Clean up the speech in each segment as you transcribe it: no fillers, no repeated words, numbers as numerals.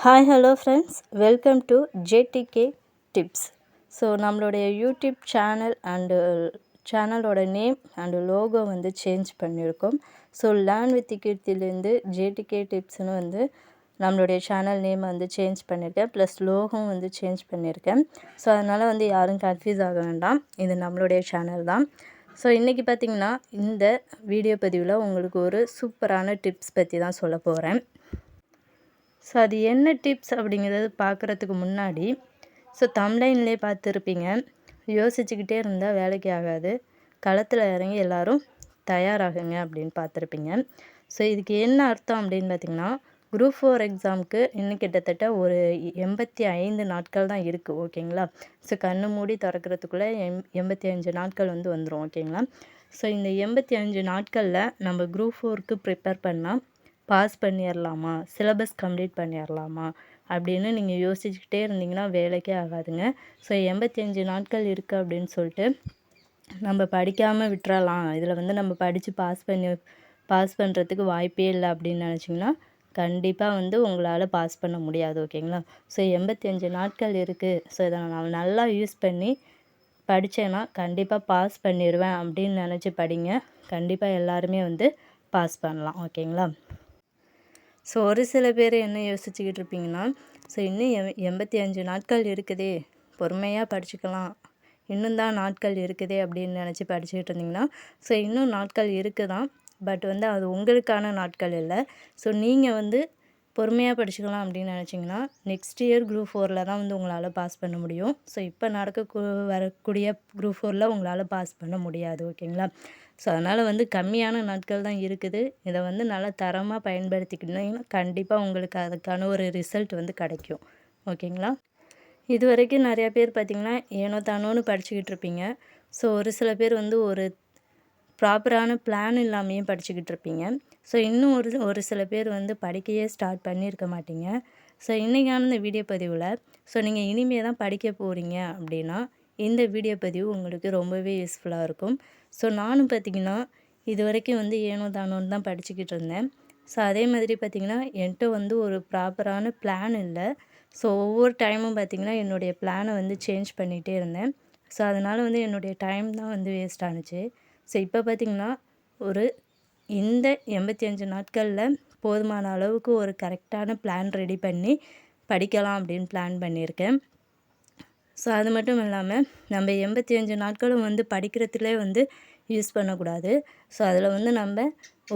Hi hello friends, welcome to JDK tips. So நம்மளுடைய YouTube channel and சேனலோட name and logo வந்து change பண்ணியிருக்கோம். So learn with கீர்த்திலேருந்து JDK டிப்ஸ்னு வந்து நம்மளுடைய channel name வந்து சேஞ்ச் பண்ணியிருக்கேன். ப்ளஸ் லோகம் வந்து சேஞ்ச் பண்ணியிருக்கேன். ஸோ அதனால் வந்து யாரும் கன்ஃபியூஸ் ஆக வேண்டாம், இது நம்மளுடைய சேனல் தான். ஸோ இன்றைக்கி பார்த்திங்கன்னா இந்த வீடியோ பதிவில் உங்களுக்கு ஒரு சூப்பரான டிப்ஸ் பற்றி தான் சொல்ல போகிறேன். ஸோ அது என்ன டிப்ஸ் அப்படிங்கிறது பார்க்குறதுக்கு முன்னாடி தம்ப்லைன்லேயே பார்த்துருப்பீங்க, யோசிச்சுக்கிட்டே இருந்தால் வேலைக்கு ஆகாது, களத்தில் இறங்கி எல்லோரும் தயாராகுங்க அப்படின்னு பார்த்துருப்பீங்க. ஸோ இதுக்கு என்ன அர்த்தம் அப்படின்னு பார்த்திங்கன்னா, குரூப் 4 எக்ஸாமுக்கு இன்னும் கிட்டத்தட்ட ஒரு 85 நாட்கள் தான் இருக்குது. ஓகேங்களா? ஸோ கண்ணு மூடி திறக்கிறதுக்குள்ளே 85 நாட்கள் வந்து வந்துடும். ஓகேங்களா? ஸோ இந்த 85 நாட்களில் நம்ம குரூப் 4க்கு ப்ரிப்பேர் பண்ணால் பாஸ் பண்ணிடலாமா, சிலபஸ் கம்ப்ளீட் பண்ணிடலாமா அப்படின்னு நீங்கள் யோசிச்சுக்கிட்டே இருந்தீங்கன்னா வேலைக்கே ஆகாதுங்க. ஸோ 85 நாட்கள் இருக்குது அப்படின்னு சொல்லிட்டு நம்ம படிக்காமல் விட்டுறலாம், இதில் வந்து நம்ம படித்து பாஸ் பண்ணுறதுக்கு வாய்ப்பே இல்லை அப்படின்னு நினச்சிங்கன்னா கண்டிப்பாக வந்து உங்களால் பாஸ் பண்ண முடியாது. ஓகேங்களா? ஸோ 85 நாட்கள் இருக்குது, ஸோ இதை நான் நல்லா யூஸ் பண்ணி படித்தேன்னா கண்டிப்பாக பாஸ் பண்ணிடுவேன் அப்படின்னு நினச்சி படிங்க. கண்டிப்பாக எல்லாருமே வந்து பாஸ் பண்ணலாம். ஓகேங்களா? ஸோ ஒரு சில பேர் என்ன யோசிச்சுக்கிட்டு இருப்பீங்கன்னா, ஸோ இன்னும் 85 நாட்கள் இருக்குதே, பொறுமையாக படிச்சுக்கலாம், இன்னும் தான் நாட்கள் இருக்குதே அப்படின்னு நினச்சி படிச்சுக்கிட்டு இருந்தீங்கன்னா, ஸோ இன்னும் நாட்கள் இருக்குது தான், பட் வந்து அது உங்களுக்கான நாட்கள் இல்லை. ஸோ நீங்கள் வந்து பொறுமையாக படிச்சுக்கலாம் அப்படின்னு நினச்சிங்கன்னா நெக்ஸ்ட் இயர் குரூப் 4ல் தான் வந்து உங்களால் பாஸ் பண்ண முடியும். ஸோ இப்போ வரக்கூடிய குரூப் 4ல் உங்களால் பாஸ் பண்ண முடியாது. ஓகேங்களா? ஸோ அதனால் வந்து கம்மியான நாட்கள் தான் இருக்குது. இதை வந்து நல்லா தரமாக பயன்படுத்திக்கிட்டிங்கன்னா கண்டிப்பாக உங்களுக்கு அதுக்கான ஒரு ரிசல்ட் வந்து கிடைக்கும். ஓகேங்களா? இது வரைக்கும் நிறையா பேர் பார்த்திங்கன்னா ஏனோ தானோன்னு படிச்சுக்கிட்டு இருப்பீங்க. ஸோ ஒரு சில பேர் வந்து ஒரு ப்ராப்பரான பிளான் இல்லாமையும் படிச்சுக்கிட்டு இருப்பீங்க. ஸோ இன்னும் ஒரு சில பேர் வந்து படிக்கையே ஸ்டார்ட் பண்ணியிருக்க மாட்டீங்க. ஸோ இன்றைக்கான இந்த வீடியோ பதிவில் நீங்கள் இனிமே தான் படிக்க போகிறீங்க அப்படின்னா இந்த வீடியோ பதிவு உங்களுக்கு ரொம்பவே யூஸ்ஃபுல்லாக இருக்கும். ஸோ நானும் பார்த்திங்கன்னா இது வரைக்கும் வந்து ஏனோ தானோன்னு தான் படிச்சுக்கிட்டு இருந்தேன். ஸோ அதே மாதிரி பார்த்திங்கன்னா என்கிட்ட வந்து ஒரு ப்ராப்பரான பிளான் இல்லை. ஸோ ஒவ்வொரு டைமும் பார்த்திங்கன்னா என்னுடைய பிளானை வந்து சேஞ்ச் பண்ணிகிட்டே இருந்தேன். ஸோ அதனால் வந்து என்னுடைய டைம் தான் வந்து வேஸ்ட் ஆணுச்சு. ஸோ இப்போ பார்த்திங்கன்னா இந்த 85 நாட்களில் போதுமான அளவுக்கு ஒரு கரெக்டான பிளான் ரெடி பண்ணி படிக்கலாம் அப்படின்னு பிளான் பண்ணியிருக்கேன். ஸோ அது மட்டும் இல்லாமல் நம்ம 85 நாட்களும் வந்து படிக்கிறதுலே வந்து யூஸ் பண்ணக்கூடாது. ஸோ அதில் வந்து நம்ம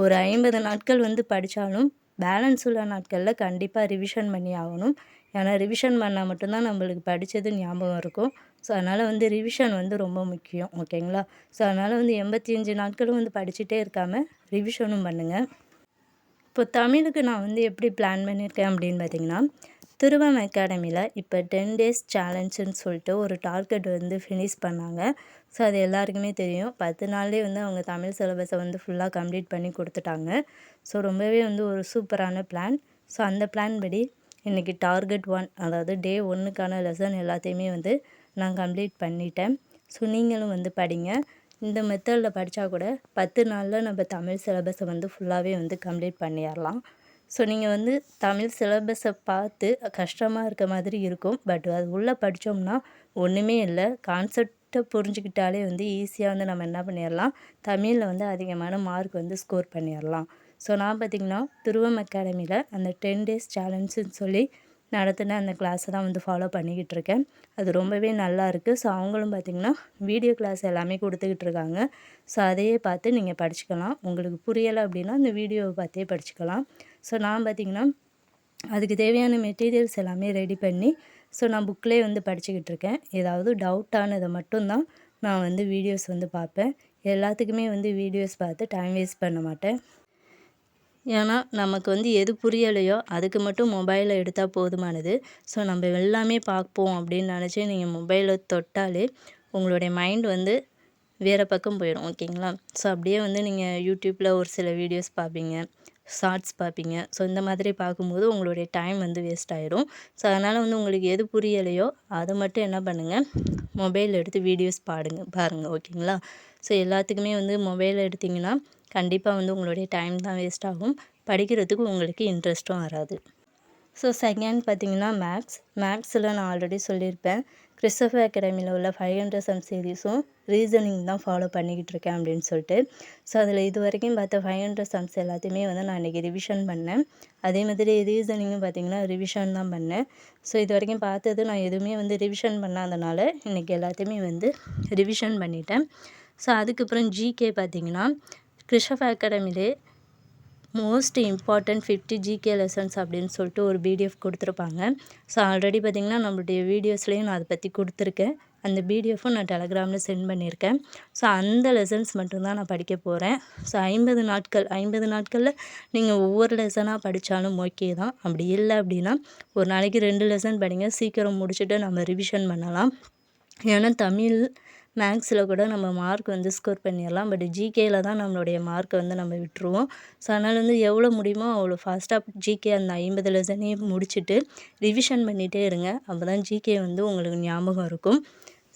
ஒரு 50 நாட்கள் வந்து படித்தாலும் பேலன்ஸ் உள்ள நாட்களில் கண்டிப்பாக ரிவிஷன் பண்ணி ஆகணும். ஏன்னா ரிவிஷன் பண்ணால் மட்டும்தான் நம்மளுக்கு படித்தது ஞாபகம் இருக்கும். ஸோ அதனால் வந்து ரிவிஷன் வந்து ரொம்ப முக்கியம். ஓகேங்களா? ஸோ அதனால் வந்து 85 நாட்களும் வந்து படிச்சுட்டே இருக்காமல் ரிவிஷனும் பண்ணுங்கள். இப்போ தமிழுக்கு நான் வந்து எப்படி பிளான் பண்ணியிருக்கேன் அப்படின்னு பார்த்திங்கன்னா, திருவம் அகாடமியில் இப்போ 10 டேஸ் சேலஞ்சுன்னு சொல்லிட்டு ஒரு டார்கெட் வந்து ஃபினிஷ் பண்ணாங்க. ஸோ அது எல்லாருக்குமே தெரியும். 10 நாள்லேயே வந்து அவங்க தமிழ் சிலபஸை வந்து ஃபுல்லாக கம்ப்ளீட் பண்ணி கொடுத்துட்டாங்க. ஸோ ரொம்பவே வந்து ஒரு சூப்பரான பிளான். ஸோ அந்த பிளான் படி இன்றைக்கி டார்கெட் 1, அதாவது டே 1க்கான லெசன் எல்லாத்தையுமே வந்து நான் கம்ப்ளீட் பண்ணிட்டேன். ஸோ நீங்களும் வந்து படிங்க. இந்த மெத்தடில் படித்தா கூட 10 நாளில் நம்ம தமிழ் சிலபஸை வந்து ஃபுல்லாகவே வந்து கம்ப்ளீட் பண்ணிடலாம். ஸோ நீங்கள் வந்து தமிழ் சிலபஸை பார்த்து கஷ்டமாக இருக்க மாதிரி இருக்கும். பட் அது உள்ளே படித்தோம்னா ஒன்றுமே இல்லை, கான்செப்டை புரிஞ்சுக்கிட்டாலே வந்து ஈஸியாக வந்து நம்ம என்ன பண்ணிடலாம், தமிழில் வந்து அதிகமான மார்க் வந்து ஸ்கோர் பண்ணிடலாம். ஸோ நான் பார்த்திங்கன்னா திருவம் அகாடமியில் அந்த 10 டேஸ் சேலஞ்சுன்னு சொல்லி நடத்தின அந்த கிளாஸை தான் வந்து ஃபாலோ பண்ணிக்கிட்டு இருக்கேன். அது ரொம்பவே நல்லா இருக்குது. ஸோ அவங்களும் பார்த்திங்கன்னா வீடியோ கிளாஸ் எல்லாமே கொடுத்துக்கிட்டு இருக்காங்க. ஸோ அதையே பார்த்து நீங்கள் படிச்சுக்கலாம். உங்களுக்கு புரியலை அப்படின்னா இந்த வீடியோவை பார்த்தே படிச்சுக்கலாம். ஸோ நான் பார்த்திங்கன்னா அதுக்கு தேவையான மெட்டீரியல்ஸ் எல்லாமே ரெடி பண்ணி நான் புக்கிலே வந்து படிச்சுக்கிட்டு இருக்கேன். ஏதாவது டவுட்டானதை மட்டும்தான் நான் வந்து வீடியோஸ் வந்து பார்ப்பேன். எல்லாத்துக்குமே வந்து வீடியோஸ் பார்த்து டைம் வேஸ்ட் பண்ண மாட்டேன். ஏன்னா நமக்கு வந்து எது புரியலையோ அதுக்கு மட்டும் மொபைலை எடுத்தால் போதுமானது. ஸோ நம்ம எல்லாமே பார்ப்போம் அப்படின்னு நினச்சி நீங்கள் மொபைலை தொட்டாலே உங்களுடைய மைண்ட் வந்து வேறு பக்கம் போயிடும். ஓகேங்களா? ஸோ அப்படியே வந்து நீங்கள் யூடியூப்பில் ஒரு சில வீடியோஸ் பார்ப்பீங்க, ஷார்ட்ஸ் பார்ப்பீங்க. ஸோ இந்த மாதிரி பார்க்கும்போது உங்களுடைய டைம் வந்து வேஸ்ட் ஆகிடும். ஸோ அதனால் வந்து உங்களுக்கு எது புரியலையோ அதை மட்டும் என்ன பண்ணுங்கள், மொபைல் எடுத்து வீடியோஸ் பாருங்கள். ஓகேங்களா? ஸோ எல்லாத்துக்குமே வந்து மொபைல் எடுத்திங்கன்னா கண்டிப்பாக வந்து உங்களுடைய டைம் தான் வேஸ்ட் ஆகும், படிக்கிறதுக்கு உங்களுக்கு இன்ட்ரெஸ்ட்டும் வராது. ஸோ செகண்ட் பார்த்தீங்கன்னா மேக்ஸில் நான் ஆல்ரெடி சொல்லியிருப்பேன். கிறிஸ்டோஃபர் அகாடமியில் உள்ள 500 சம் சீரிஸும் ரீசனிங் தான் ஃபாலோ பண்ணிக்கிட்டு இருக்கேன் அப்படின்னு சொல்லிட்டு. ஸோ அதில் இது வரைக்கும் பார்த்த 500 சம்ஸ் எல்லாத்தையுமே வந்து நான் இன்றைக்கி ரிவிஷன் பண்ணேன். அதே மாதிரி ரீசனிங்கும் பார்த்திங்கன்னா ரிவிஷன் தான் பண்ணேன். ஸோ இது வரைக்கும் பார்த்தது நான் எதுவுமே வந்து ரிவிஷன் பண்ணாதனால இன்றைக்கி எல்லாத்தையுமே வந்து ரிவிஷன் பண்ணிட்டேன். ஸோ அதுக்கப்புறம் ஜிகே பார்த்திங்கன்னா கிறிஸ்டோஃபர் அகாடமிலே மோஸ்ட் இம்பார்ட்டன்ட் 50 ஜிகே லெசன்ஸ் அப்படின்னு சொல்லிட்டு ஒரு பிடிஎஃப் கொடுத்துருப்பாங்க. ஸோ ஆல்ரெடி பார்த்திங்கன்னா நம்மளுடைய வீடியோஸ்லேயும் நான் அதை பற்றி கொடுத்துருக்கேன். அந்த பிடிஎஃப்பும் நான் டெலகிராமில் சென்ட் பண்ணியிருக்கேன். ஸோ அந்த லெசன்ஸ் மட்டும்தான் நான் படிக்க போகிறேன். ஸோ 50 நாட்களில் நீங்கள் ஒவ்வொரு லெசனாக படித்தாலும் ஓகே தான். அப்படி இல்லை அப்படின்னா ஒரு நாளைக்கு 2 லெசன் படிங்க. சீக்கிரம் முடிச்சுட்டு நம்ம ரிவிஷன் பண்ணலாம். ஏன்னா தமிழ் மேக்ஸில் கூட நம்ம மார்க் வந்து ஸ்கோர் பண்ணிடலாம். பட் ஜிகேயில் தான் நம்மளுடைய மார்க்கை வந்து நம்ம விட்டுருவோம். ஸோ அதனால் வந்து எவ்வளோ முடியுமோ அவ்வளோ ஃபாஸ்ட்டாக ஜிகே அந்த 50 லெசனையும் முடிச்சுட்டு ரிவிஷன் பண்ணிகிட்டே இருங்க. அப்போ தான் ஜிகே வந்து உங்களுக்கு ஞாபகம் இருக்கும்.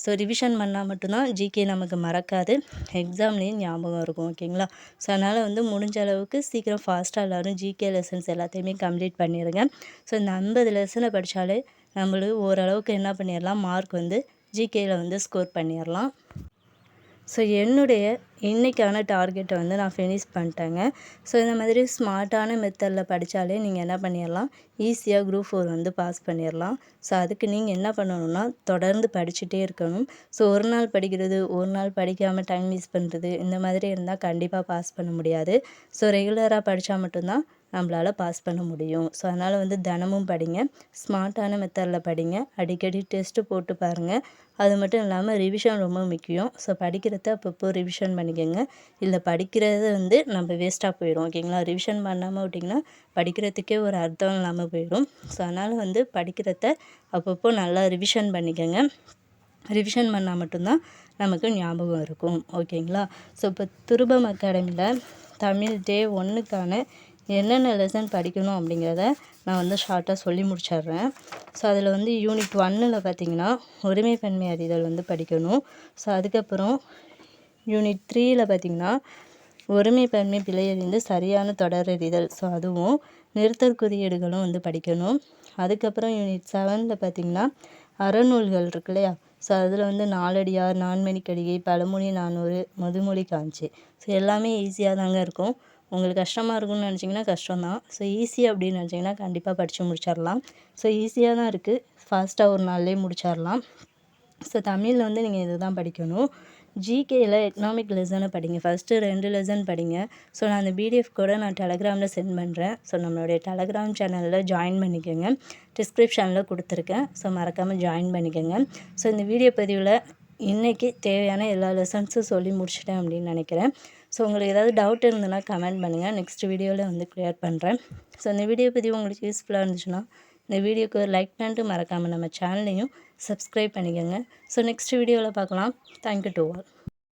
ஸோ ரிவிஷன் பண்ணால் மட்டும்தான் ஜிகே நமக்கு மறக்காது, எக்ஸாம்லேயும் ஞாபகம் இருக்கும். ஓகேங்களா? ஸோ அதனால் வந்து முடிஞ்ச அளவுக்கு சீக்கிரம் ஃபாஸ்ட்டாக எல்லோரும் ஜிகே லெசன்ஸ் எல்லாத்தையுமே கம்ப்ளீட் பண்ணிடுங்க. ஸோ இந்த 50 லெசனை படித்தாலே நம்மளுக்கு ஓரளவுக்கு என்ன பண்ணிடலாம், மார்க் வந்து ஜிகேயில் வந்து ஸ்கோர் பண்ணிடலாம். ஸோ என்னுடைய இன்றைக்கான டார்கெட்டை வந்து நான் ஃபினிஷ் பண்ணிட்டேங்க. ஸோ இந்த மாதிரி ஸ்மார்ட்டான மெத்தடில் படித்தாலே நீங்கள் என்ன பண்ணிடலாம், ஈஸியாக குரூப் 4 வந்து பாஸ் பண்ணிடலாம். ஸோ அதுக்கு நீங்கள் என்ன பண்ணணும்னா தொடர்ந்து படிச்சுட்டே இருக்கணும். ஸோ ஒரு நாள் படிக்கிறது, ஒரு நாள் படிக்காமல் டைம் வேஸ்ட் பண்ணுறது, இந்த மாதிரி இருந்தால் கண்டிப்பாக பாஸ் பண்ண முடியாது. ஸோ ரெகுலராக படித்தா மட்டும்தான் நம்மளால் பாஸ் பண்ண முடியும். ஸோ அதனால் வந்து தினமும் படிங்க, ஸ்மார்ட்டான மெத்தடில் படிங்க, அடிக்கடி டெஸ்ட்டு போட்டு பாருங்கள். அது மட்டும் இல்லாமல் ரிவிஷன் ரொம்ப முக்கியம். ஸோ படிக்கிறத அப்பப்போ ரிவிஷன் பண்ணிக்கோங்க. இல்லை படிக்கிறது வந்து நம்ம வேஸ்ட்டாக போயிடும். ஓகேங்களா? ரிவிஷன் பண்ணாமல் விட்டிங்கன்னா படிக்கிறதுக்கே ஒரு அர்த்தம் இல்லாமல் போயிடும். ஸோ அதனால் வந்து படிக்கிறத அப்பப்போ நல்லா ரிவிஷன் பண்ணிக்கோங்க. ரிவிஷன் பண்ணால் மட்டும்தான் நமக்கு ஞாபகம் இருக்கும். ஓகேங்களா? ஸோ இப்போ துருபம் அகாடமியில் தமிழ் டே 1க்கான என்னென்ன லெசன் படிக்கணும் அப்படிங்கிறத நான் வந்து ஷார்ட்டாக சொல்லி முடிச்சிடுறேன். ஸோ அதில் வந்து யூனிட் 1ல் பார்த்திங்கன்னா ஒருமைப்பன்மை அறிதல் வந்து படிக்கணும். ஸோ அதுக்கப்புறம் யூனிட் 3ல் பார்த்திங்கன்னா ஒருமைப்பன்மை பிழையறிந்து சரியான தொடர் அறிதல், ஸோ அதுவும் நிறுத்தற் குறியீடுகளும் வந்து படிக்கணும். அதுக்கப்புறம் யூனிட் 7ல் பார்த்திங்கன்னா அறநூல்கள் இருக்கு இல்லையா, ஸோ அதில் வந்து நாலடியார், நான்மணிக்கடிகை, பழமொழி 400, முதுமொழி காஞ்சி. ஸோ எல்லாமே ஈஸியாக தாங்க இருக்கும். உங்களுக்கு கஷ்டமாக இருக்கும்னு நினச்சிங்கன்னா கஷ்டம்தான். ஸோ ஈஸி அப்படின்னு நினச்சிங்கன்னா கண்டிப்பாக படித்து முடிச்சிடலாம். ஸோ ஈஸியாக தான் இருக்குது, ஃபாஸ்ட்டாக ஒரு நாள்லேயே முடிச்சிடலாம். ஸோ தமிழில் வந்து நீங்கள் இது தான் படிக்கணும். ஜிகேயில் எக்கனாமிக் லெசனை படிங்க. ஃபஸ்ட்டு 2 லெசன் படிங்க. ஸோ நான் அந்த பிடிஎஃப் கூட நான் டெலகிராமில் சென்ட் பண்ணுறேன். ஸோ நம்மளுடைய டெலகிராம் சேனலில் ஜாயின் பண்ணிக்கோங்க, டிஸ்கிரிப்ஷனில் கொடுத்துருக்கேன். ஸோ மறக்காமல் ஜாயின் பண்ணிக்கோங்க. ஸோ இந்த வீடியோ பதிவில் இன்றைக்கி தேவையான எல்லா லெசன்ஸும் சொல்லி முடிச்சிட்டேன் அப்படின்னு நினைக்கிறேன். ஸோ உங்களுக்கு ஏதாவது டவுட் இருந்ததுன்னா கமெண்ட் பண்ணுங்கள், நெக்ஸ்ட் வீடியோவில் வந்து கிளியர் பண்ணுறேன். ஸோ இந்த வீடியோ பதிவு உங்களுக்கு யூஸ்ஃபுல்லாக இருந்துச்சுன்னா இந்த வீடியோக்கு ஒரு லைக் பண்ணிட்டு மறக்காமல் நம்ம சேனலையும் சப்ஸ்கிரைப் பண்ணிக்கோங்க. ஸோ நெக்ஸ்ட் வீடியோவில் பார்க்கலாம். Thank you to all.